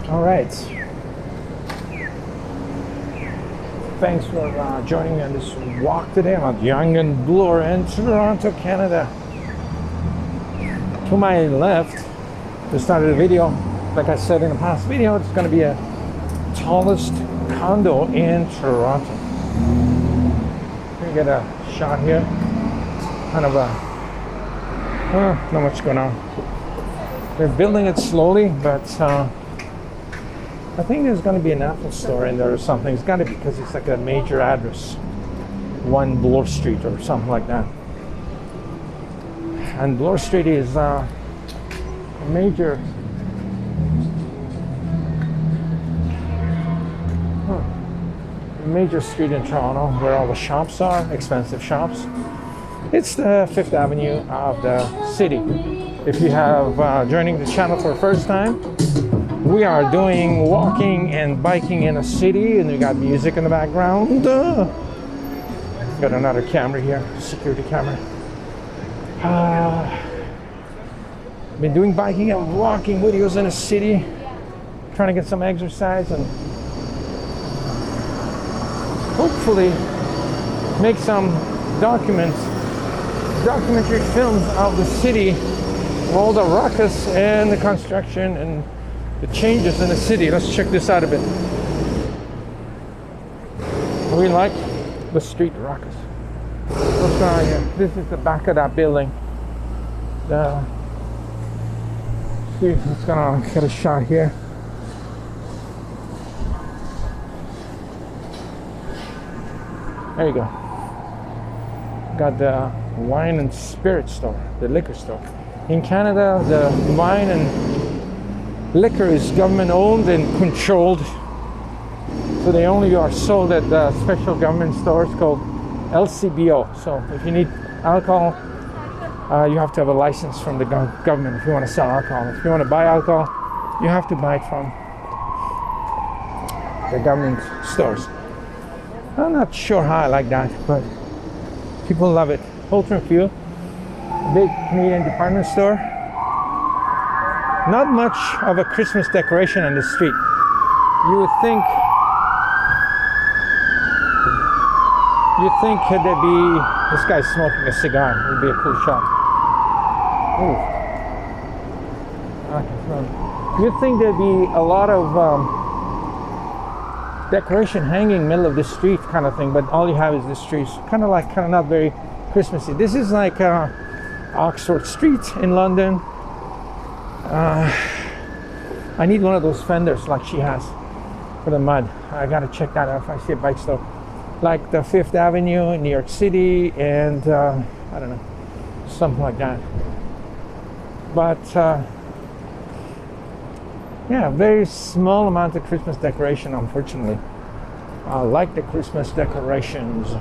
All right. Thanks for joining me on this walk today on Yonge and Bloor in Toronto, Canada. To my left, the start of the video, like I said in the past video, it's going to be a tallest condo in Toronto. Let me get a shot here. Kind of not much going on. They're building it slowly, but I think there's going to be an Apple store in there or something. It's got to be because it's like a major address, 1 Bloor Street or something like that. And Bloor Street is a major street in Toronto where all the shops are, expensive shops. It's the 5th Avenue of the city. If you have joining the channel for the first time, we are doing walking and biking in a city, and we got music in the background. Got another camera here, security camera. Been doing biking and walking videos in a city, trying to get some exercise and hopefully make some documentary films of the city, all the ruckus and the construction and the changes in the city. Let's check this out a bit. We like the street ruckus. What's going on here? This is the back of that building. See what's going on. Get a shot here. There you go. Got the wine and spirit store, the liquor store. In Canada, the wine and liquor is government owned and controlled, so they only are sold at special government stores called LCBO. So if you need alcohol, you have to have a license from the government if you want to sell alcohol. If you want to buy alcohol, you have to buy it from the government stores. I'm not sure how I like that, but people love it. Ultra Fuel, big Canadian department store. Not much of a Christmas decoration on the street. You would think there'd be, this guy's smoking a cigar. It would be a cool shot. Ooh. You'd think there'd be a lot of decoration hanging middle of the street kind of thing, but all you have is the streets. Kind of not very Christmassy. This is like Oxford Street in London. I need one of those fenders like she has for the mud. I gotta check that out if I see a bike store. Like the 5th Avenue in New York City and I don't know, something like that. But yeah, very small amount of Christmas decoration, unfortunately. I like the Christmas decorations.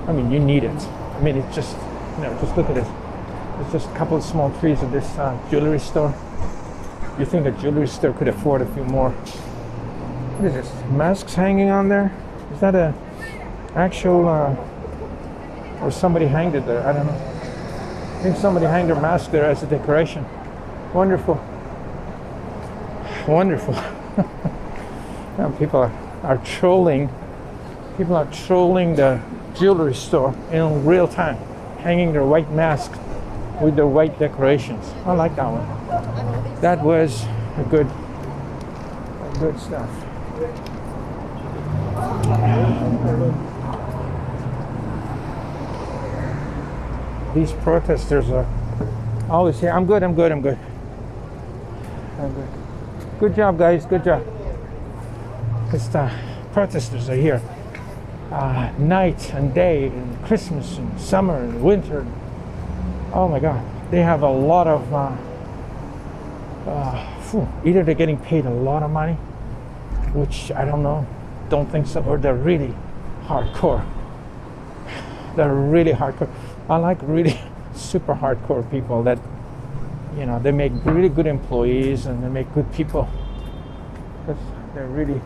I mean, you need it. I mean, it's just, just look at it. It's just a couple of small trees at this jewelry store. You think a jewelry store could afford a few more. What is this? Masks hanging on there? Is that a actual, or somebody hanged it there? I don't know. I think somebody hanged their mask there as a decoration. Wonderful. Wonderful. Now people are trolling. People are trolling the jewelry store in real time, hanging their white masks with the white decorations. I like that one. That was a good stuff. These protesters are always here. I'm good. Good job, guys. Good job. Because the protesters are here night and day, and Christmas and summer and winter. Oh my God. They have a lot of either they're getting paid a lot of money, which I don't think so, or they're really hardcore. They're really hardcore. I like really super hardcore people that, they make really good employees and they make good people. Because they really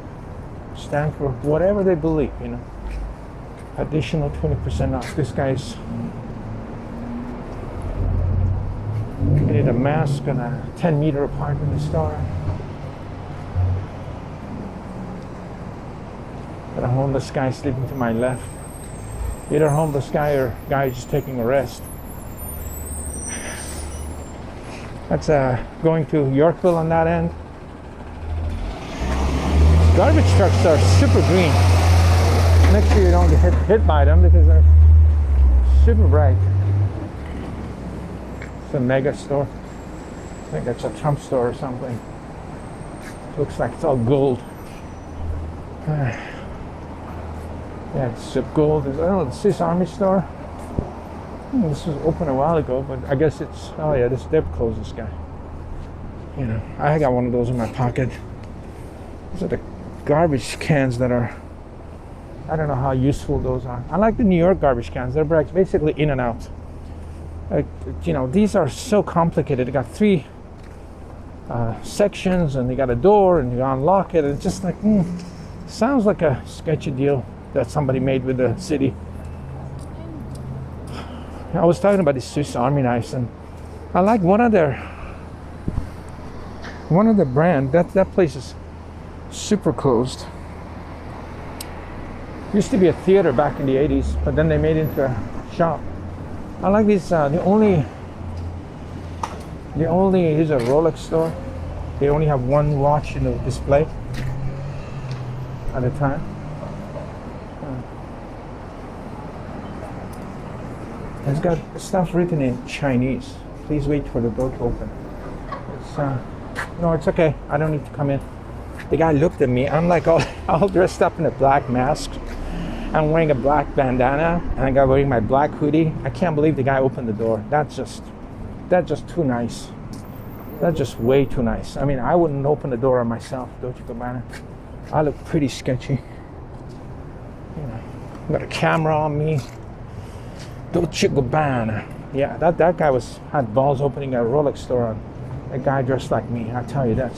stand for whatever they believe, Additional 20% off. This guy's I need a mask and a 10 meter apart in the store. Got a homeless guy sleeping to my left. Either a homeless guy or a guy just taking a rest. That's going to Yorkville on that end. Garbage trucks are super green. Make sure you don't get hit by them because they're super bright. It's a mega store. I think that's a Trump store or something. Looks like it's all gold. Yeah, it's gold. I don't know, the Swiss Army store. This was open a while ago, but I guess it's, oh yeah, they've closed this guy. You know, I got one of those in my pocket. Those are the garbage cans that are, I don't know how useful those are. I like the New York garbage cans. They're basically in and out. Like, you know, these are so complicated. They got 3 sections, and they got a door, and you unlock it. It's just like, sounds like a sketchy deal that somebody made with the city. I was talking about the Swiss Army knives, and I like one of the brand. That place is super closed. Used to be a theater back in the 80s, but then they made it into a shop. I like these. The only is a Rolex store. They only have one watch in the display at a time. It's got stuff written in Chinese. Please wait for the door to open. No, it's okay. I don't need to come in. The guy looked at me. I'm like all dressed up in a black mask. I'm wearing a black bandana, and I got wearing my black hoodie. I can't believe the guy opened the door. That's just too nice. That's just way too nice. I mean, I wouldn't open the door on myself, Dolce & Gabbana. I look pretty sketchy. You know, got a camera on me. Dolce & Gabbana. Yeah, that guy had balls opening a Rolex store on a guy dressed like me. I tell you that.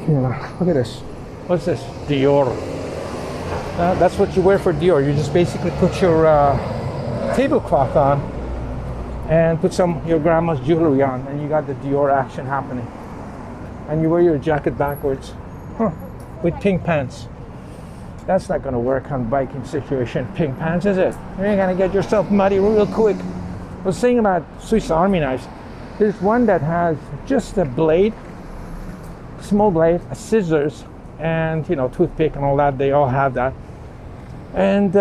You know, look at this. What's this? Dior. That's what you wear for Dior. You just basically put your tablecloth on and put your grandma's jewelry on, and you got the Dior action happening. And you wear your jacket backwards, with pink pants. That's not going to work on biking situation. Pink pants, is it? You're going to get yourself muddy real quick. I was saying about Swiss Army knives. There's one that has just a blade, small blade, a scissors, and toothpick and all that. They all have that. And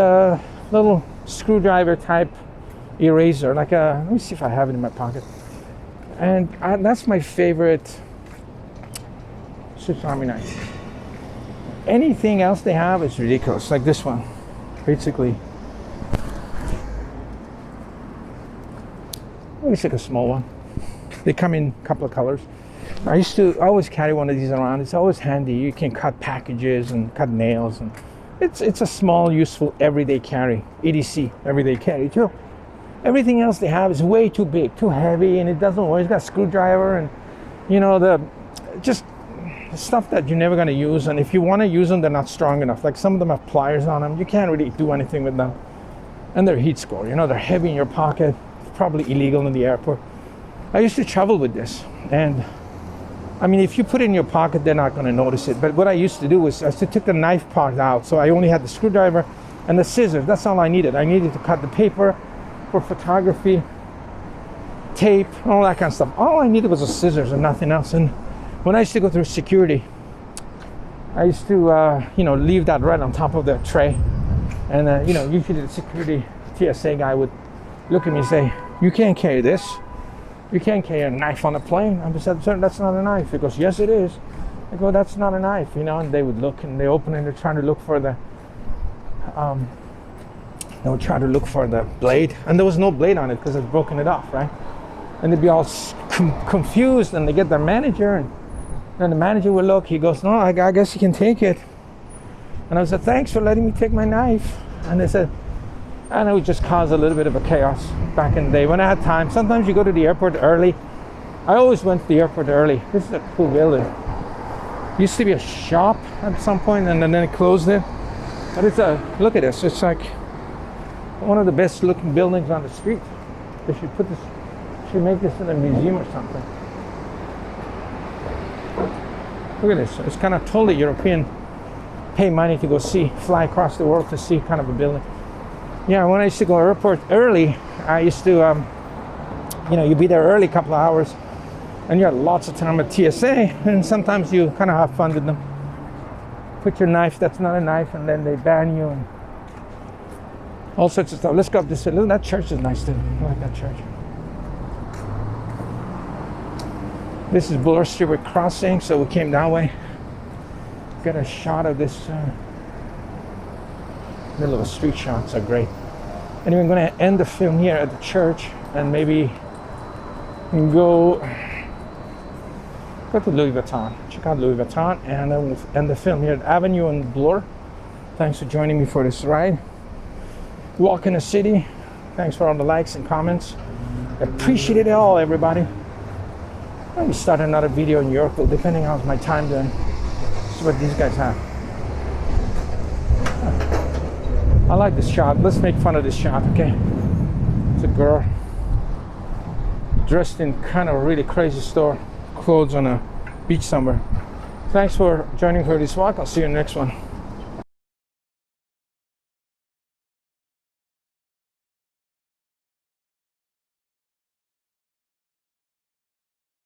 little screwdriver type eraser, like let me see if I have it in my pocket. And that's my favorite Swiss Army knife. Anything else they have is ridiculous, like this one. Basically, it's like a small one. They come in a couple of colors. I used to always carry one of these around. It's always handy. You can cut packages and cut nails, and it's a small, useful, everyday carry. EDC, everyday carry too. Everything else they have is way too big, too heavy, and it doesn't work. It's got a screwdriver and just stuff that you're never going to use. And if you want to use them, they're not strong enough. Like some of them have pliers on them. You can't really do anything with them. And they're heat score. They're heavy in your pocket. It's probably illegal in the airport. I used to travel with this, and I mean, if you put it in your pocket, they're not going to notice it. But what I used to do was I took the knife part out. So I only had the screwdriver and the scissors. That's all I needed. I needed to cut the paper for photography, tape, all that kind of stuff. All I needed was the scissors and nothing else. And when I used to go through security, I used to, leave that right on top of the tray. And, usually the security TSA guy would look at me and say, "You can't carry this. You can't carry a knife on a plane." I said, "Sir, that's not a knife." He goes, "Yes, it is." I go, "That's not a knife," and they would look, and they open it, and they're trying to look for the, they would try to look for the blade, and there was no blade on it because I'd broken it off, right? And they'd be all confused, and they get their manager, and then the manager would look. He goes, "No, I guess you can take it." And I said, "Thanks for letting me take my knife." And they said, and it would just cause a little bit of a chaos back in the day when I had time. Sometimes you go to the airport early. I always went to the airport early. This is a cool building. Used to be a shop at some point, and then it closed it. But look at this. It's like one of the best looking buildings on the street. They should make this in a museum or something. Look at this. It's kind of totally European pay money to go fly across the world to see kind of a building. Yeah, when I used to go to airport early, I used to, you be there early, a couple of hours, and you had lots of time at TSA, and sometimes you kind of have fun with them. Put your knife, that's not a knife, and then they ban you, and all sorts of stuff. Let's go up this way. Look, that church is nice too. I like that church. This is Bloor Street we're crossing, so we came that way. Get a shot of this middle of the street shots are great. Anyway, I'm going to end the film here at the church, and maybe we can go to Louis Vuitton. Check out Louis Vuitton, and then we'll end the film here at Avenue and Bloor. Thanks for joining me for this ride. Walk in the city. Thanks for all the likes and comments. Appreciate it all, everybody. Maybe start another video in New York, depending on my time then. This is what these guys have. I like this shot. Let's make fun of this shot, okay? It's a girl dressed in kind of a really crazy store, clothes on a beach somewhere. Thanks for joining for this walk. I'll see you in the next one.